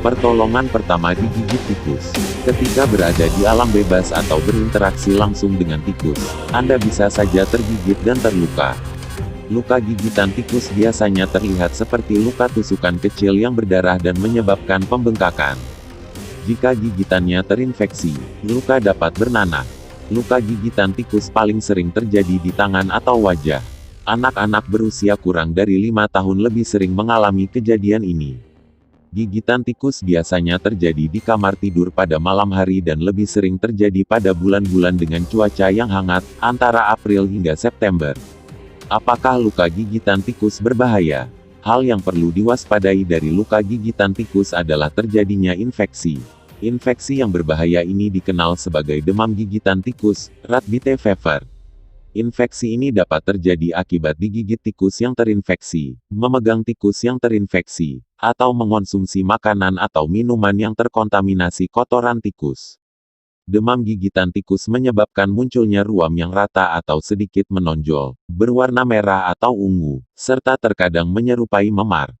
Pertolongan pertama digigit tikus. Ketika berada di alam bebas atau berinteraksi langsung dengan tikus, Anda bisa saja tergigit dan terluka. Luka gigitan tikus biasanya terlihat seperti luka tusukan kecil yang berdarah dan menyebabkan pembengkakan. Jika gigitannya terinfeksi, luka dapat bernanah. Luka gigitan tikus paling sering terjadi di tangan atau wajah. Anak-anak berusia kurang dari 5 tahun lebih sering mengalami kejadian ini. Gigitan tikus biasanya terjadi di kamar tidur pada malam hari dan lebih sering terjadi pada bulan-bulan dengan cuaca yang hangat, antara April hingga September. Apakah luka gigitan tikus berbahaya? Hal yang perlu diwaspadai dari luka gigitan tikus adalah terjadinya infeksi. Infeksi yang berbahaya ini dikenal sebagai demam gigitan tikus, rat bite fever. Infeksi ini dapat terjadi akibat digigit tikus yang terinfeksi, memegang tikus yang terinfeksi, atau mengonsumsi makanan atau minuman yang terkontaminasi kotoran tikus. Demam gigitan tikus menyebabkan munculnya ruam yang rata atau sedikit menonjol, berwarna merah atau ungu, serta terkadang menyerupai memar.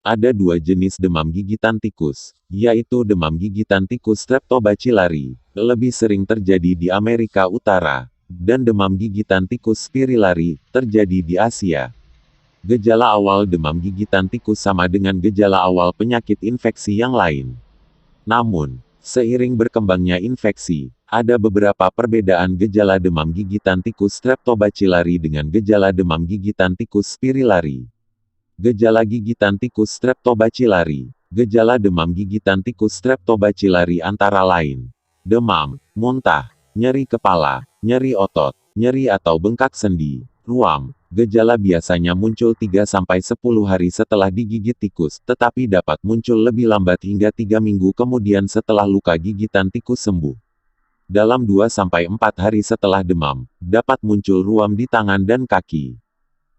Ada 2 jenis demam gigitan tikus, yaitu demam gigitan tikus Streptobacillari, lebih sering terjadi di Amerika Utara, dan demam gigitan tikus Spirillari, terjadi di Asia. Gejala awal demam gigitan tikus sama dengan gejala awal penyakit infeksi yang lain. Namun, seiring berkembangnya infeksi, ada beberapa perbedaan gejala demam gigitan tikus Streptobacillari dengan gejala demam gigitan tikus Spirillari. Gejala gigitan tikus Streptobacillari. Gejala demam gigitan tikus Streptobacillari antara lain: demam, muntah, nyeri kepala, nyeri otot, nyeri atau bengkak sendi, ruam. Gejala biasanya muncul 3-10 hari setelah digigit tikus, tetapi dapat muncul lebih lambat hingga 3 minggu kemudian setelah luka gigitan tikus sembuh. Dalam 2-4 hari setelah demam, dapat muncul ruam di tangan dan kaki.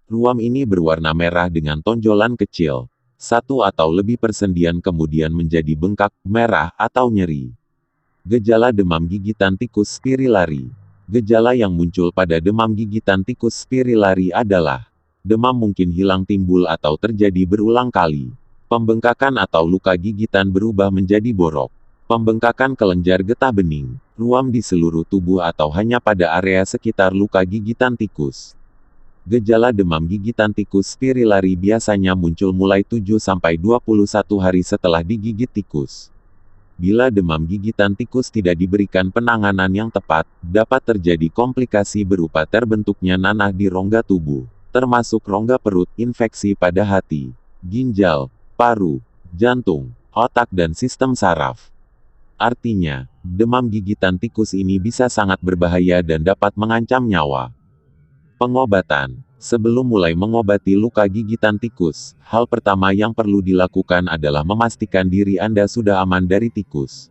Ruam ini berwarna merah dengan tonjolan kecil. 1 atau lebih persendian kemudian menjadi bengkak, merah, atau nyeri. Gejala demam gigitan tikus Spirillari. Gejala yang muncul pada demam gigitan tikus Spirillari adalah: demam mungkin hilang timbul atau terjadi berulang kali. Pembengkakan atau luka gigitan berubah menjadi borok. Pembengkakan kelenjar getah bening. Ruam di seluruh tubuh atau hanya pada area sekitar luka gigitan tikus. Gejala demam gigitan tikus Spirillari biasanya muncul mulai 7-21 hari setelah digigit tikus. Bila demam gigitan tikus tidak diberikan penanganan yang tepat, dapat terjadi komplikasi berupa terbentuknya nanah di rongga tubuh, termasuk rongga perut, infeksi pada hati, ginjal, paru, jantung, otak dan sistem saraf. Artinya, demam gigitan tikus ini bisa sangat berbahaya dan dapat mengancam nyawa. Pengobatan. Sebelum mulai mengobati luka gigitan tikus, hal pertama yang perlu dilakukan adalah memastikan diri Anda sudah aman dari tikus.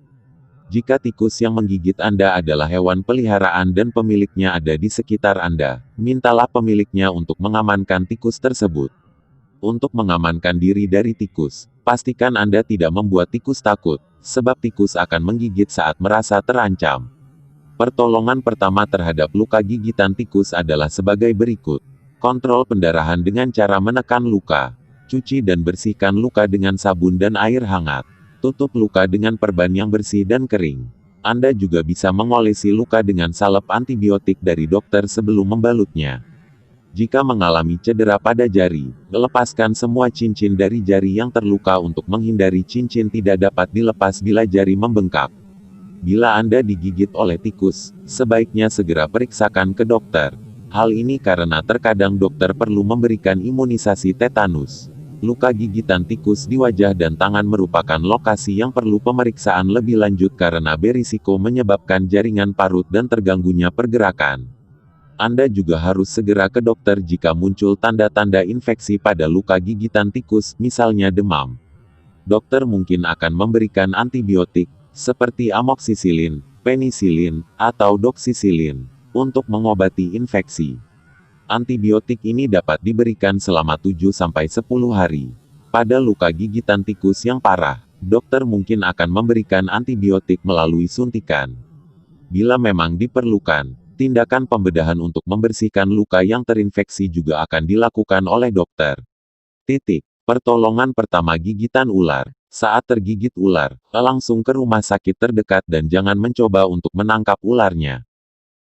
Jika tikus yang menggigit Anda adalah hewan peliharaan dan pemiliknya ada di sekitar Anda, mintalah pemiliknya untuk mengamankan tikus tersebut. Untuk mengamankan diri dari tikus, pastikan Anda tidak membuat tikus takut, sebab tikus akan menggigit saat merasa terancam. Pertolongan pertama terhadap luka gigitan tikus adalah sebagai berikut. Kontrol pendarahan dengan cara menekan luka. Cuci dan bersihkan luka dengan sabun dan air hangat. Tutup luka dengan perban yang bersih dan kering. Anda juga bisa mengolesi luka dengan salep antibiotik dari dokter sebelum membalutnya. Jika mengalami cedera pada jari, lepaskan semua cincin dari jari yang terluka untuk menghindari cincin tidak dapat dilepas bila jari membengkak. Bila Anda digigit oleh tikus, sebaiknya segera periksakan ke dokter. Hal ini karena terkadang dokter perlu memberikan imunisasi tetanus. Luka gigitan tikus di wajah dan tangan merupakan lokasi yang perlu pemeriksaan lebih lanjut karena berisiko menyebabkan jaringan parut dan terganggunya pergerakan. Anda juga harus segera ke dokter jika muncul tanda-tanda infeksi pada luka gigitan tikus, misalnya demam. Dokter mungkin akan memberikan antibiotik, seperti amoksisilin, penisilin, atau doksisilin, untuk mengobati infeksi. Antibiotik ini dapat diberikan selama 7-10 hari. Pada luka gigitan tikus yang parah, dokter mungkin akan memberikan antibiotik melalui suntikan. Bila memang diperlukan, tindakan pembedahan untuk membersihkan luka yang terinfeksi juga akan dilakukan oleh dokter. Pertolongan pertama gigitan ular. Saat tergigit ular, langsung ke rumah sakit terdekat dan jangan mencoba untuk menangkap ularnya.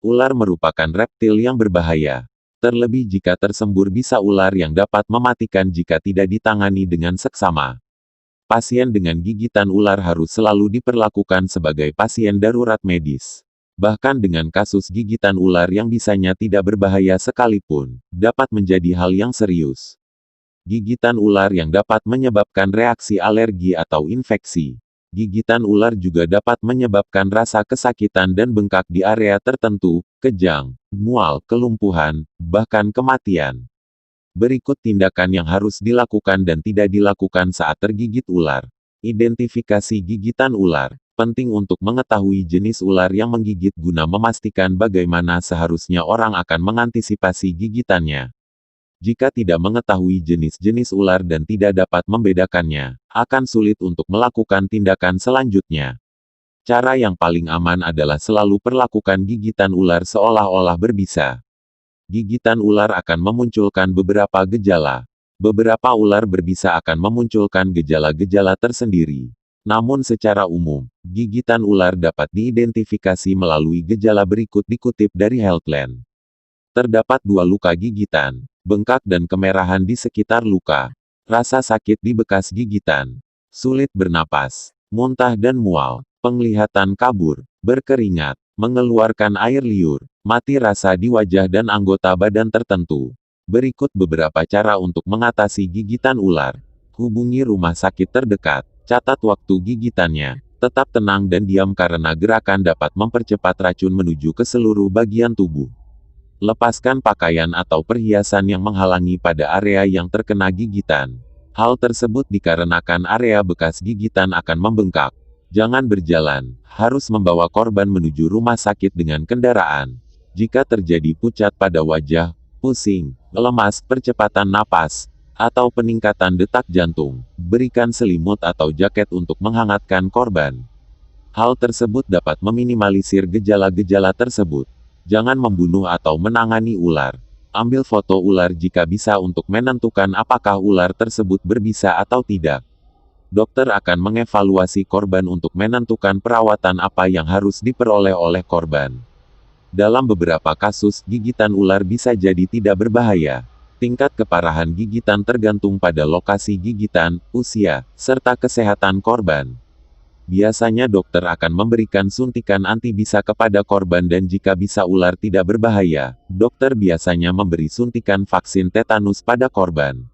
Ular merupakan reptil yang berbahaya. Terlebih jika tersembur bisa ular yang dapat mematikan jika tidak ditangani dengan seksama. Pasien dengan gigitan ular harus selalu diperlakukan sebagai pasien darurat medis. Bahkan dengan kasus gigitan ular yang bisanya tidak berbahaya sekalipun, dapat menjadi hal yang serius. Gigitan ular yang dapat menyebabkan reaksi alergi atau infeksi. Gigitan ular juga dapat menyebabkan rasa kesakitan dan bengkak di area tertentu, kejang, mual, kelumpuhan, bahkan kematian. Berikut tindakan yang harus dilakukan dan tidak dilakukan saat tergigit ular. Identifikasi gigitan ular. Penting untuk mengetahui jenis ular yang menggigit guna memastikan bagaimana seharusnya orang akan mengantisipasi gigitannya. Jika tidak mengetahui jenis-jenis ular dan tidak dapat membedakannya, akan sulit untuk melakukan tindakan selanjutnya. Cara yang paling aman adalah selalu perlakukan gigitan ular seolah-olah berbisa. Gigitan ular akan memunculkan beberapa gejala. Beberapa ular berbisa akan memunculkan gejala-gejala tersendiri. Namun secara umum, gigitan ular dapat diidentifikasi melalui gejala berikut dikutip dari Healthline. Terdapat 2 luka gigitan, bengkak dan kemerahan di sekitar luka, rasa sakit di bekas gigitan, sulit bernapas, muntah dan mual, penglihatan kabur, berkeringat, mengeluarkan air liur, mati rasa di wajah dan anggota badan tertentu. Berikut beberapa cara untuk mengatasi gigitan ular. Hubungi rumah sakit terdekat, catat waktu gigitannya, tetap tenang dan diam karena gerakan dapat mempercepat racun menuju ke seluruh bagian tubuh. Lepaskan pakaian atau perhiasan yang menghalangi pada area yang terkena gigitan. Hal tersebut dikarenakan area bekas gigitan akan membengkak. Jangan berjalan, harus membawa korban menuju rumah sakit dengan kendaraan. Jika terjadi pucat pada wajah, pusing, lemas, percepatan napas, atau peningkatan detak jantung, berikan selimut atau jaket untuk menghangatkan korban. Hal tersebut dapat meminimalisir gejala-gejala tersebut. Jangan membunuh atau menangani ular. Ambil foto ular jika bisa untuk menentukan apakah ular tersebut berbisa atau tidak. Dokter akan mengevaluasi korban untuk menentukan perawatan apa yang harus diperoleh oleh korban. Dalam beberapa kasus, gigitan ular bisa jadi tidak berbahaya. Tingkat keparahan gigitan tergantung pada lokasi gigitan, usia, serta kesehatan korban. Biasanya dokter akan memberikan suntikan antibisa kepada korban dan jika bisa ular tidak berbahaya, dokter biasanya memberi suntikan vaksin tetanus pada korban.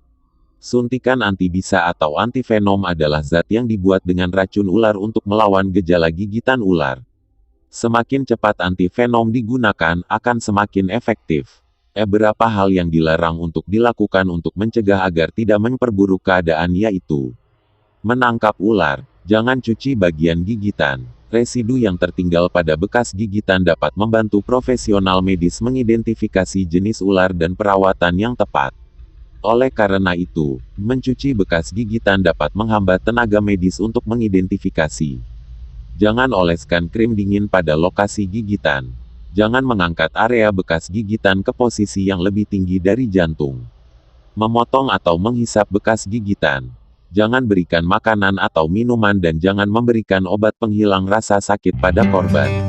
Suntikan antibisa atau antivenom adalah zat yang dibuat dengan racun ular untuk melawan gejala gigitan ular. Semakin cepat antivenom digunakan, akan semakin efektif. Beberapa hal yang dilarang untuk dilakukan untuk mencegah agar tidak memperburuk keadaan yaitu menangkap ular. Jangan cuci bagian gigitan. Residu yang tertinggal pada bekas gigitan dapat membantu profesional medis mengidentifikasi jenis ular dan perawatan yang tepat. Oleh karena itu, mencuci bekas gigitan dapat menghambat tenaga medis untuk mengidentifikasi. Jangan oleskan krim dingin pada lokasi gigitan. Jangan mengangkat area bekas gigitan ke posisi yang lebih tinggi dari jantung. Memotong atau menghisap bekas gigitan. Jangan berikan makanan atau minuman dan jangan memberikan obat penghilang rasa sakit pada korban.